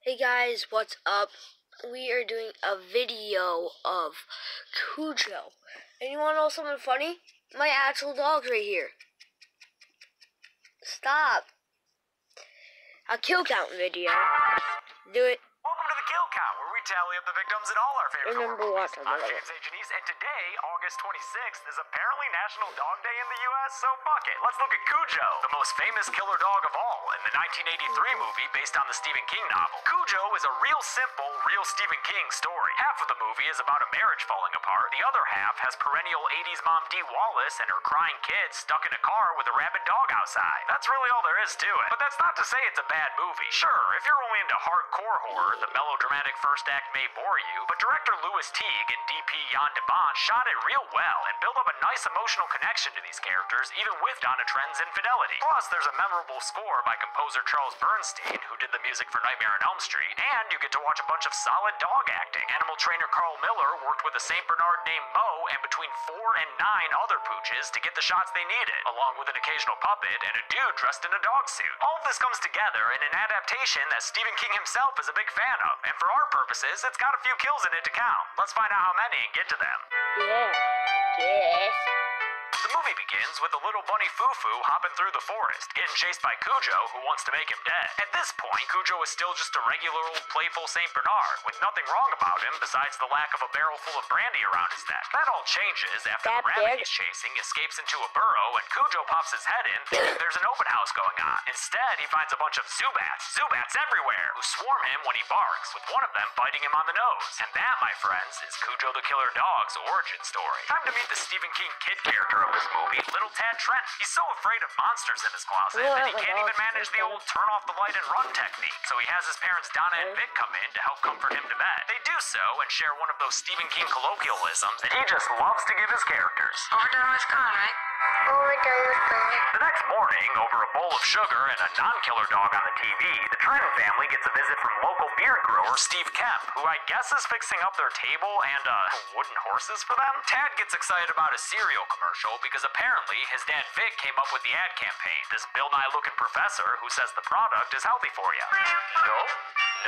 Hey guys, what's up? We are doing a video of Cujo. And you wanna know something funny? My actual dog's right here. Stop. A kill count video. Do it. Welcome to the Kill Count, where we tally up the victims in all our favorite horror movies. I'm James A. Janice, and today, August 26th, is apparently National Dog Day in the U.S., so fuck it. Let's look at Cujo, the most famous killer dog of all, in the 1983 movie based on the Stephen King novel. Cujo is a real simple, real Stephen King story. Half of the movie is about a marriage falling apart. The other half has perennial 80s mom Dee Wallace and her crying kids stuck in a car with a rabid dog outside. That's really all there is to it. But that's not to say it's a bad movie. Sure, if you're only into hardcore horror, the melodramatic first act may bore you, but director Louis Teague and DP Jan de Bont shot it real well and built up a nice emotional connection to these characters, even with Donna Trent's infidelity. Plus, there's a memorable score by composer Charles Bernstein, who did the music for Nightmare on Elm Street, and you get to watch a bunch of solid dog acting. Animal trainer Carl Miller worked with a St. Bernard named Mo and between 4 and 9 other pooches to get the shots they needed, along with an occasional puppet and a dude dressed in a dog suit. All of this comes together in an adaptation that Stephen King himself is a big fan of, and for our purposes, it's got a few kills in it to count. Let's find out how many and get to them. Yeah. Yes. The movie begins with a little bunny Foo-Foo hopping through the forest, getting chased by Cujo, who wants to make him dead. At this point, Cujo is still just a regular old playful St. Bernard, with nothing wrong about him besides the lack of a barrel full of brandy around his neck. That all changes after the rabbit he's chasing escapes into a burrow, and Cujo pops his head in, thinking there's an open house going on. Instead, he finds a bunch of Zubats everywhere, who swarm him when he barks, with one of them biting him on the nose. And that, my friends, is Cujo the Killer Dog's origin story. Time to meet the Stephen King kid character of this movie, Little Tad Trent. He's so afraid of monsters in his closet that he can't even manage the old turn off the light and run technique. So he has his parents Donna and Vic come in to help comfort him to bed. They do so and share one of those Stephen King colloquialisms that he just loves to give his characters. Overdone with gone, right? The next morning, over a bowl of sugar and a non-killer dog on the TV, the Trenton family gets a visit from local beer grower Steve Kemp, who I guess is fixing up their table and wooden horses for them. Tad gets excited about a cereal commercial because apparently his dad Vic came up with the ad campaign, this Bill Nye looking professor who says the product is healthy for you. Nope,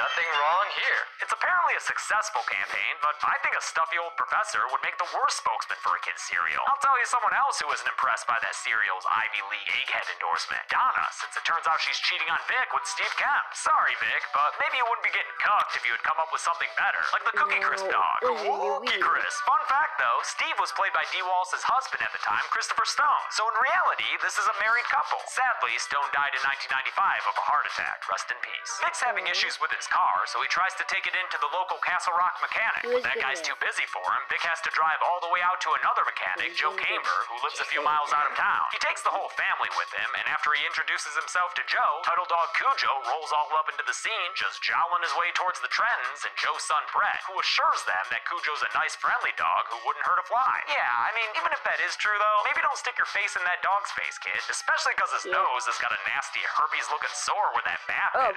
nothing wrong here. It's apparently a successful campaign, but I think a stuffy old professor would make the worst spokesman for a kid's cereal. I'll tell you someone else who isn't impressed by that cereal's Ivy League egghead endorsement. Donna, since it turns out she's cheating on Vic with Steve Kemp. Sorry, Vic, but maybe you wouldn't be getting cucked if you had come up with something better, like the Cookie Crisp dog. Cookie Crisp. Fun fact, though, Steve was played by Dee Wallace's husband at the time, Christopher Stone. So in reality, this is a married couple. Sadly, Stone died in 1995 of a heart attack. Rest in peace. Vic's having issues with his car, so he tries to take it into the local Castle Rock mechanic. When that guy's too busy for him, Vic has to drive all the way out to another mechanic, Joe Kamer, who lives a few miles out of town. He takes the whole family with him, and after he introduces himself to Joe, title dog Cujo rolls all up into the scene, just jowling his way towards the Trentons and Joe's son Brett, who assures them that Cujo's a nice, friendly dog who wouldn't hurt a fly. Yeah, I mean, even if that is true, though, maybe don't stick your face in that dog's face, kid, especially because his nose has got a nasty herpes-looking sore where that bat bit.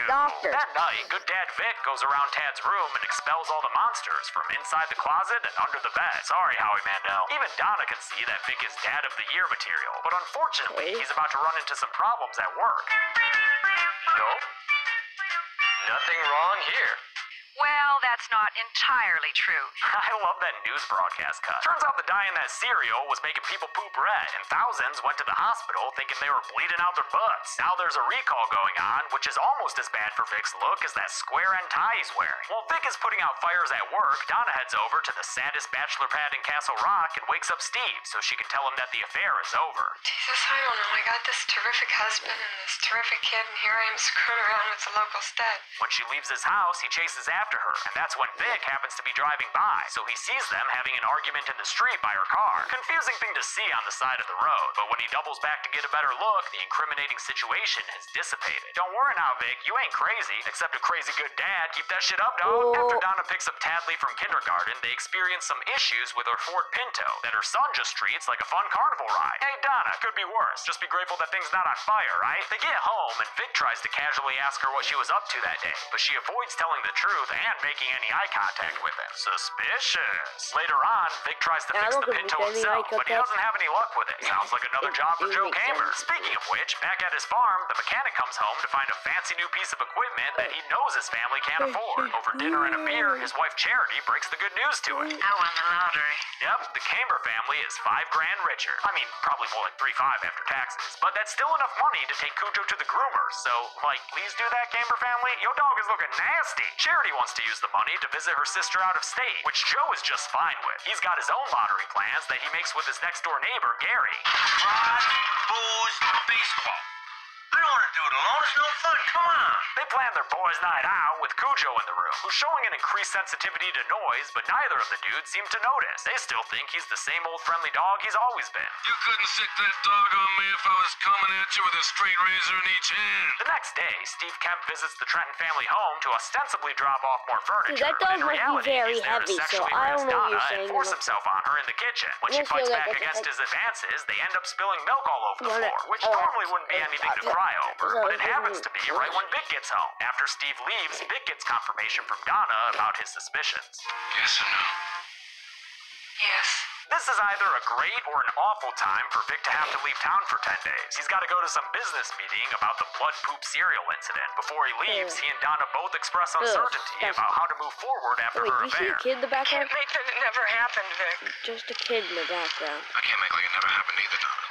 Doctor. That night, good dad Vic goes around Tad's room and expels all the monsters from inside the closet and under the bed. Sorry, Howie Mandel. Even Donna can see that Vic is Dad of the Year material, but unfortunately, he's about to run into some problems at work. Nope, nothing wrong here. Well, that's not entirely true. I love that news broadcast cut. Turns out the dye in that cereal was making people poop red, and thousands went to the hospital thinking they were bleeding out their butts. Now there's a recall going on, which is almost as bad for Vic's look as that square end tie he's wearing. While Vic is putting out fires at work, Donna heads over to the saddest bachelor pad in Castle Rock and wakes up Steve so she can tell him that the affair is over. Jesus, I don't know. I got this terrific husband and this terrific kid, and here I am screwing around with the local stud. When she leaves his house, he chases after her, and that's when Vic happens to be driving by, so he sees them having an argument in the street by her car. Confusing thing to see on the side of the road, but when he doubles back to get a better look, the incriminating situation has dissipated. Don't worry now, Vic, you ain't crazy, except a crazy good dad. Keep that shit up, dog. After Donna picks up Tadley from kindergarten, they experience some issues with her Ford Pinto that her son just treats like a fun carnival ride. Hey, Donna, could be worse. Just be grateful that thing's not on fire, right? They get home, and Vic tries to casually ask her what she was up to that day, but she avoids telling the truth and making any eye contact with him. Suspicious. Later on, Vic tries to fix the Pinto himself, but he doesn't have any luck with it. Sounds like another job for Joe Kamer. Speaking of which, back at his farm, the mechanic comes home to find a fancy new piece of equipment that he knows his family can't afford. Over dinner and a beer, his wife Charity breaks the good news to him. I won the lottery. Yep, the Kamer family is $5 grand richer. I mean, probably more like $3.5 after taxes, but that's still enough money to take Cujo to the groomer. So, like, please do that, Kamer family. Your dog is looking nasty. Charity wants to use the money to visit her sister out of state, which Joe is just fine with. He's got his own lottery plans that he makes with his next door neighbor, Gary. Pot, booze, baseball. I don't want to do it alone. It's no fun. Come on. They plan their boys' night out with Cujo in the room, who's showing an increased sensitivity to noise, but neither of the dudes seem to notice. They still think he's the same old friendly dog he's always been. You couldn't sick that dog on me if I was coming at you with a straight razor in each hand. The next day, Steve Kemp visits the Trenton family home to ostensibly drop off more furniture. That dog but in must be reality, very he's there to heavy, so sexually I harass don't know what Donna you're and saying. force himself on her in the kitchen. When she I fights feel back like against his advances, they end up spilling milk all over the No, no, floor, which oh, normally wouldn't be anything to cry over, but it happens to be right right when Vic gets home. After Steve leaves, Vic gets confirmation from Donna about his suspicions. Yes or no? Yes. This is either a great or an awful time for Vic to have to leave town for 10 days. He's got to go to some business meeting about the blood poop cereal incident. Before he leaves, he and Donna both express uncertainty about how to move forward after Wait, her do you see affair. a kid in the background? Can't make that it never happened, Vic. Just a kid in the background. I can't make like it never happened either, Donna.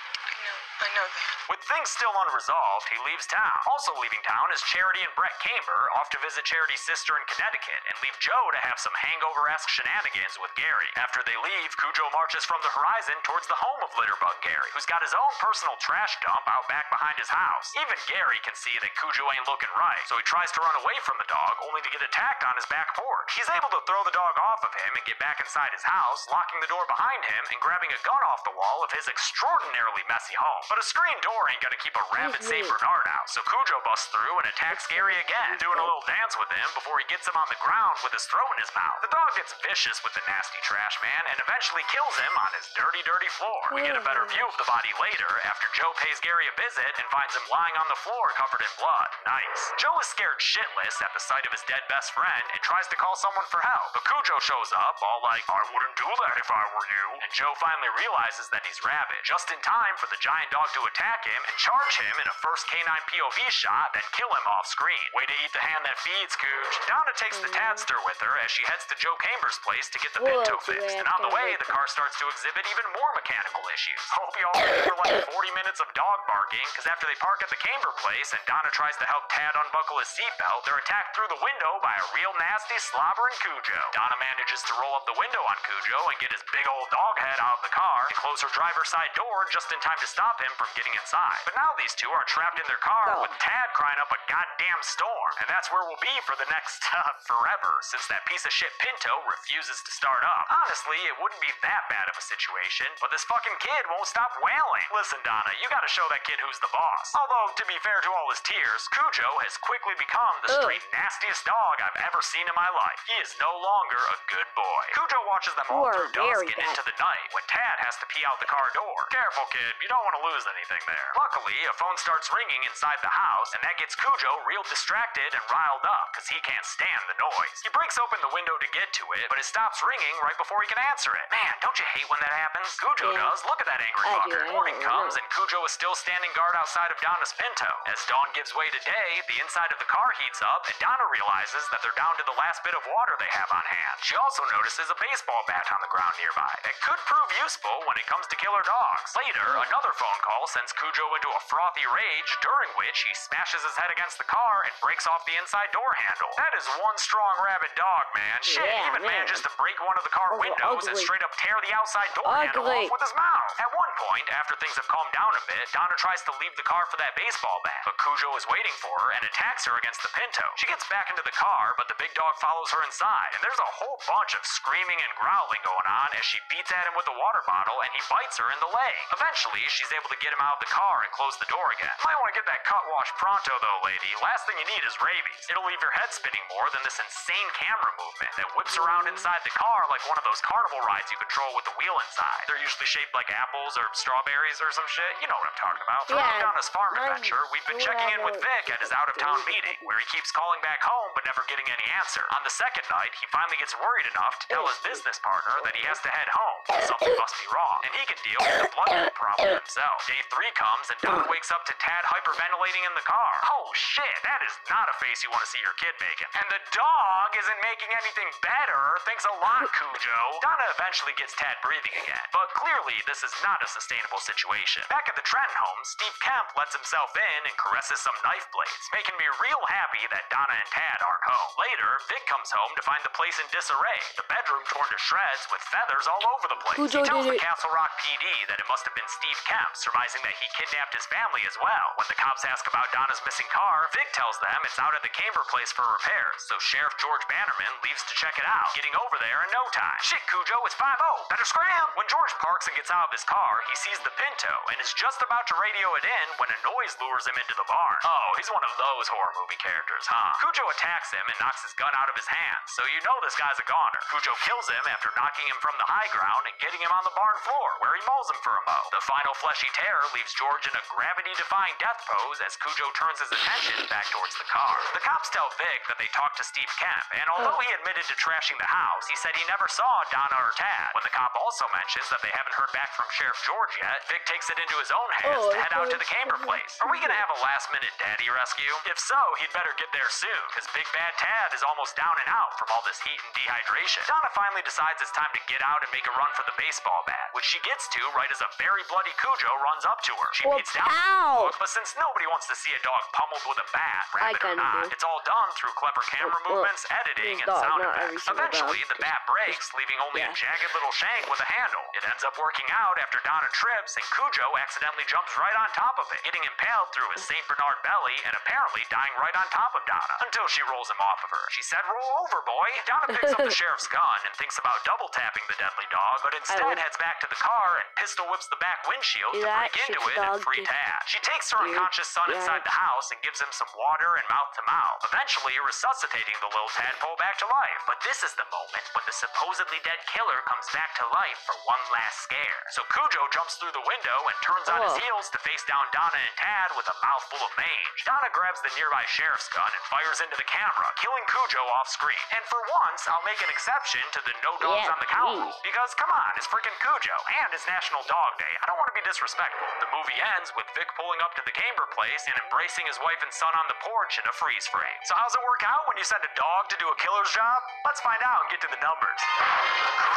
I know that. With things still unresolved, he leaves town. Also leaving town is Charity and Brett Kamer, off to visit Charity's sister in Connecticut, and leave Joe to have some hangover-esque shenanigans with Gary. After they leave, Cujo marches from the horizon towards the home of Litterbug Gary, who's got his own personal trash dump out back behind his house. Even Gary can see that Cujo ain't looking right, so he tries to run away from the dog, only to get attacked on his back porch. He's able to throw the dog off of him and get back inside his house, locking the door behind him and grabbing a gun off the wall of his extraordinarily messy home. But a screen door ain't gonna keep a rabid St. Bernard out, so Cujo busts through and attacks Gary again, doing a little dance with him before he gets him on the ground with his throat in his mouth. The dog gets vicious with the nasty trash man and eventually kills him on his dirty, dirty floor. We get a better view of the body later after Joe pays Gary a visit and finds him lying on the floor covered in blood. Nice. Joe is scared shitless at the sight of his dead best friend and tries to call someone for help, but Cujo shows up all like, "I wouldn't do that if I were you," and Joe finally realizes that he's rabid, just in time for the giant dog to attack him and charge him in a first canine POV shot, then kill him off screen. Way to eat the hand that feeds, Cooch. Donna takes the Tadster with her as she heads to Joe Kamer's place to get the Pinto fixed, and on the way, the car starts to exhibit even more mechanical issues. Hope y'all ready for like 40 minutes of dog barking, because after they park at the Kamer place and Donna tries to help Tad unbuckle his seatbelt, they're attacked through the window by a real nasty, slobbering Cujo. Donna manages to roll up the window on Cujo and get his big old dog head out of the car and close her driver's side door just in time to stop him from getting inside. But now these two are trapped in their car with Tad crying up a goddamn storm, and that's where we'll be for the next, forever, since that piece of shit Pinto refuses to start up. Honestly, it wouldn't be that bad of a situation, but this fucking kid won't stop wailing. Listen, Donna, you gotta show that kid who's the boss. Although, to be fair to all his tears, Cujo has quickly become the straight nastiest dog I've ever seen in my life. He is no longer a good boy. Cujo watches them all through dusk and into the night when Tad has to pee out the car door. Careful, kid, you don't want to lose anything there. Luckily, a phone starts ringing inside the house, and that gets Cujo real distracted and riled up, because he can't stand the noise. He breaks open the window to get to it, but it stops ringing right before he can answer it. Man, don't you hate when that happens? Cujo does. Look at that angry fucker. Morning comes, and Cujo is still standing guard outside of Donna's Pinto. As dawn gives way to day, the inside of the car heats up, and Donna realizes that they're down to the last bit of water they have on hand. She also notices a baseball bat on the ground nearby that could prove useful when it comes to killer dogs. Later, another phone call sends Cujo into a frothy rage, during which he smashes his head against the car and breaks off the inside door handle. That is one strong rabid dog, man. Shit, he even manages to break one of the car windows and straight up tear the outside door handle off with his mouth. At one point, after things have calmed down a bit, Donna tries to leave the car for that baseball bat, but Cujo is waiting for her and attacks her against the Pinto. She gets back into the car, but the big dog follows her inside, and there's a whole bunch of screaming and growling going on as she beats at him with a water bottle and he bites her in the leg. Eventually, she's able to to get him out of the car and close the door again. Might want to get that cut wash pronto though, lady. Last thing you need is rabies. It'll leave your head spinning more than this insane camera movement that whips around inside the car like one of those carnival rides you control with the wheel inside. They're usually shaped like apples or strawberries or some shit. You know what I'm talking about. Throughout Donna's farm adventure, we've been checking in with Vic at his out-of-town meeting, where he keeps calling back home but never getting any answer. On the second night, he finally gets worried enough to tell his business partner that he has to head home. Something must be wrong, and he can deal with the blood problem himself. Day 3 comes, and Donna wakes up to Tad hyperventilating in the car. Oh shit, that is not a face you want to see your kid making. And the dog isn't making anything better. Thanks a lot, Cujo. Donna eventually gets Tad breathing again, but clearly this is not a sustainable situation. Back at the Trenton home, Steve Kemp lets himself in and caresses some knife blades, making me real happy that Donna and Tad aren't home. Later, Vic comes home to find the place in disarray, the bedroom torn to shreds with feathers all over the place. He tells the Castle Rock PD that it must have been Steve Kemp, surmising that he kidnapped his family as well. When the cops ask about Donna's missing car, Vic tells them it's out at the Camber place for repairs, so Sheriff George Bannerman leaves to check it out, getting over there in no time. Shit, Cujo, it's 5-0. Better scram! When George parks and gets out of his car, he sees the Pinto and is just about to radio it in when a noise lures him into the barn. Oh, he's one of those horror movie characters, huh? Cujo attacks him and knocks his gun out of his hands, so you know this guy's a goner. Cujo kills him after knocking him from the high ground and getting him on the barn floor, where he mauls him for a mo. The final fleshy terror leaves George in a gravity-defying death pose as Cujo turns his attention back towards the car. The cops tell Vic that they talked to Steve Kemp, and although he admitted to trashing the house, he said he never saw Donna or Tad. When the cop also mentions that they haven't heard back from Sheriff George yet, Vic takes it into his own hands to head out to the Camber place. Are we gonna have a last-minute daddy rescue? If so, he'd better get there soon, because Big Bad Tad is almost down and out from all this heat and dehydration. Donna finally decides it's time to get out and make a run for the baseball bat, which she gets to right as a very bloody Cujo runs up to her. She beats down the dog, but since nobody wants to see a dog pummeled with a bat, rabbit or not, it's all done through clever camera movements, editing, and sound effects. Eventually, the bat breaks, leaving only a jagged little shank with a handle. It ends up working out after Donna trips, and Cujo accidentally jumps right on top of it, getting impaled through his St. Bernard belly and apparently dying right on top of Donna, until she rolls him off of her. She said, "Roll over, boy." Donna picks up the sheriff's gun and thinks about double tapping the deadly dog, but instead heads back to the car and pistol whips the back windshield to break into it and free Tad. She takes her unconscious son inside the house and gives him some water and mouth-to-mouth, eventually resuscitating the little tadpole back to life. But this is the moment when the supposedly dead killer comes back to life for one last scare. So Cujo jumps through the window and turns on his heels to face down Donna and Tad with a mouthful of mange. Donna grabs the nearby sheriff's gun and fires into the camera, killing Cujo off screen. And for once, I'll make an exception to the no dogs on the count rule, because come on, it's freaking Cujo, and it's National Dog Day. I don't want to be disrespectful. The movie ends with Vic pulling up to the Camber place and embracing his wife and son on the porch in a freeze frame. So how's it work out when you send a dog to do a killer's job? Let's find out and get to the numbers.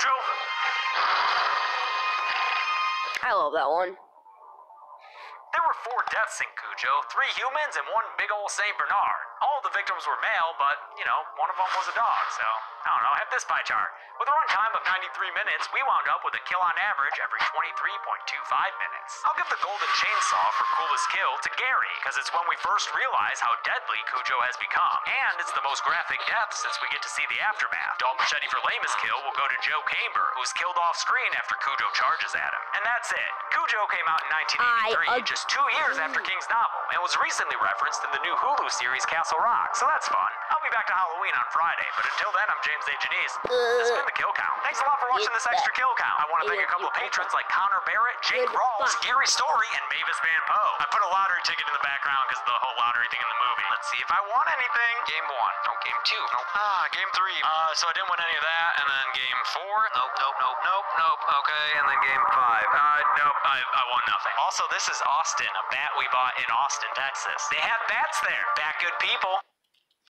Cujo? I love that one. There were 4 deaths in Cujo, 3 humans and 1 big old St. Bernard. All the victims were male, but, you know, one of them was a dog, so, I don't know, I have this pie chart. With a runtime of 93 minutes, we wound up with a kill on average every 23.25 minutes. I'll give the golden chainsaw for coolest kill to Gary, because it's when we first realize how deadly Cujo has become. And it's the most graphic death since we get to see the aftermath. Dog machete for lamest kill will go to Joe Camber, who's killed off screen after Cujo charges at him. And that's it. Cujo came out in 1983, just 2 years after King's novel, and was recently referenced in the new Hulu series Castle Rock, so that's fun. I'll be back to Halloween on Friday, but until then, I'm James A. Janice. This has been the Kill Count. Thanks a lot for watching this extra Kill Count. I want to thank a couple of patrons like Connor Barrett, Jake Rawls, Gary Story, and Mavis Van Poe. I put a lottery ticket in the background because of the whole lottery thing in the movie. Let's see if I won anything. Game 1. No, game 2. Nope. Game 3. So I didn't win any of that, and then game 4. Nope. Okay, and then game 5. Nope, I won nothing. Also, this is Austin, a bat we bought in Austin, Texas. They have bats there. Bat good people.